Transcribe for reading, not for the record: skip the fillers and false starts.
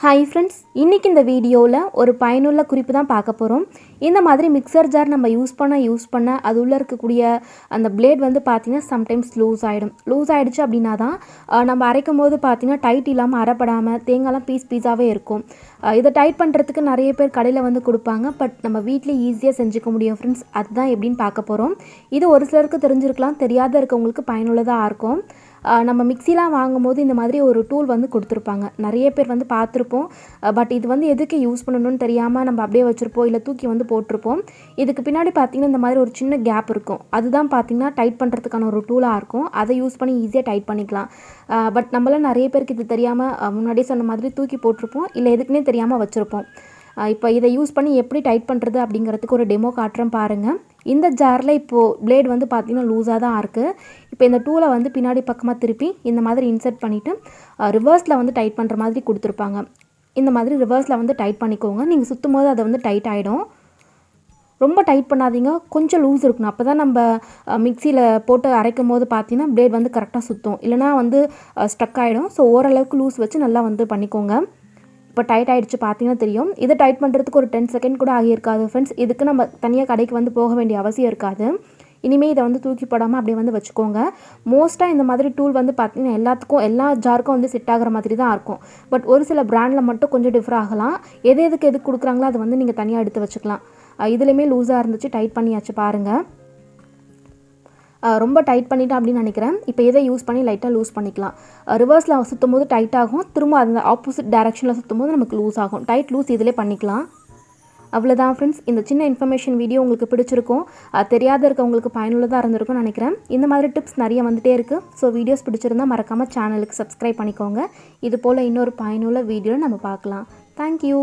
Hi friends, இன்றைக்கி இந்த வீடியோவில் ஒரு பயனுள்ள குறிப்பு தான் பார்க்க போகிறோம். இந்த மாதிரி மிக்சர் ஜார் நம்ம யூஸ் பண்ண அது உள்ளே இருக்கக்கூடிய அந்த பிளேட் வந்து பார்த்திங்கன்னா சம்டைம்ஸ் லூஸ் ஆகிடுச்சு அப்படின்னா தான் நம்ம அரைக்கும் போது பார்த்திங்கன்னா டைட் இல்லாமல் அரைப்படாமல் தேங்காய்லாம் பீஸாகவே இருக்கும். இதை டைட் பண்ணுறதுக்கு நிறைய பேர் கடையில் வந்து கொடுப்பாங்க. பட் நம்ம வீட்டில் ஈஸியாக செஞ்சுக்க முடியும் ஃப்ரெண்ட்ஸ். அதுதான் எப்படின்னு பார்க்க போகிறோம். இது ஒரு சிலருக்கு தெரிஞ்சிருக்கலாம், தெரியாத இருக்கவங்களுக்கு பயனுள்ளதாக இருக்கும். நம்ம மிக்சிலாம் வாங்கும்போது இந்த மாதிரி ஒரு டூல் வந்து கொடுத்துருப்பாங்க. நிறைய பேர் வந்து பார்த்துருப்போம். பட் இது வந்து எதுக்கு யூஸ் பண்ணணும்னு தெரியாமல் நம்ம அப்படியே வச்சுருப்போம், இல்லை தூக்கி வந்து போட்டிருப்போம். இதுக்கு பின்னாடி பார்த்திங்கன்னா இந்த மாதிரி ஒரு சின்ன கேப் இருக்கும். அதுதான் பார்த்திங்கன்னா டைட் பண்ணுறதுக்கான ஒரு டூலாக இருக்கும். அதை யூஸ் பண்ணி ஈஸியாக டைட் பண்ணிக்கலாம். பட் நம்மளாம் நிறைய பேருக்கு இது தெரியாமல் முன்னாடியே சொன்ன மாதிரி தூக்கி போட்டிருப்போம், இல்லை எதுக்குன்னே தெரியாமல் வச்சுருப்போம். இப்போ இதை யூஸ் பண்ணி எப்படி டைட் பண்ணுறது அப்படிங்கிறதுக்கு ஒரு டெமோ காட்டுறேன் பாருங்கள். இந்த ஜாரில் இப்போது பிளேட் வந்து பார்த்திங்கன்னா லூஸாக தான் இருக்குது. இப்போ இந்த டூலை வந்து பின்னாடி பக்கமாக திருப்பி இந்த மாதிரி இன்சர்ட் பண்ணிவிட்டு ரிவர்ஸில் வந்து டைட் பண்ணுற மாதிரி கொடுத்துருப்பாங்க. இந்த மாதிரி ரிவர்ஸில் வந்து டைட் பண்ணிக்கோங்க. நீங்கள் சுற்றும் போது அதை வந்து டைட் ஆகிடும். ரொம்ப டைட் பண்ணாதீங்க, கொஞ்சம் லூஸ் இருக்கணும். அப்போ தான் நம்ம மிக்சியில் போட்டு அரைக்கும் போது பார்த்திங்கன்னா பிளேட் வந்து கரெக்டாக சுற்றும், இல்லைனா வந்து ஸ்டக் ஆகிடும். ஸோ ஓரளவுக்கு லூஸ் வச்சு நல்லா வந்து பண்ணிக்கோங்க. இப்போ டைட் ஆகிடுச்சு பார்த்தீங்கன்னா தெரியும். இதை டைட் பண்ணுறதுக்கு ஒரு 10 செகண்ட் கூட ஆகியிருக்காது ஃப்ரெண்ட்ஸ். இதுக்கு நம்ம தனியாக கடைக்கு வந்து போக வேண்டிய அவசியம் இருக்காது. இனிமேல் இதை வந்து தூக்கி போடாமல் அப்படியே வந்து வச்சுக்கோங்க. மோஸ்ட்டாக இந்த மாதிரி டூல் வந்து பார்த்திங்கன்னா எல்லா ஜாருக்கும் வந்து செட் ஆகிற மாதிரி தான் இருக்கும். பட் ஒரு சில பிராண்டில் மட்டும் கொஞ்சம் டிஃபர் ஆகலாம். எது கொடுக்குறாங்களோ அதை வந்து நீங்கள் தனியாக எடுத்து வச்சுக்கலாம். இதுலேயுமே லூஸாக இருந்துச்சு, டைட் பண்ணியாச்சு பாருங்கள். ரொம்ப டைட் பண்ணிட்டேன் அப்படின்னு நினைக்கிறேன். இப்போ இதை யூஸ் பண்ணி லைட்டாக லூஸ் பண்ணிக்கலாம். ரிவர்ஸில் சுற்றும் போது டைட் ஆகும், திரும்ப அந்த ஆப்போசிட் டைரெக்ஷனில் சுற்றும் போது நமக்கு லூஸ் ஆகும். டைட் லூஸ் இதிலே பண்ணிக்கலாம். அவ்வளோதான் ஃப்ரெண்ட்ஸ். இந்த சின்ன இன்ஃபர்மேஷன் வீடியோ உங்களுக்கு பிடிச்சிருக்கும், தெரியாத இருக்கவங்களுக்கு பயனுள்ளதாக இருந்திருக்கும்னு நினைக்கிறேன். இந்த மாதிரி டிப்ஸ் நிறைய வந்துகிட்டே இருக்குது. ஸோ வீடியோஸ் பிடிச்சிருந்தால் மறக்காமல் சேனலுக்கு சப்ஸ்கிரைப் பண்ணிக்கோங்க. இது போல் இன்னொரு பயனுள்ள வீடியோவில் நம்ம பார்க்கலாம். தேங்க்யூ.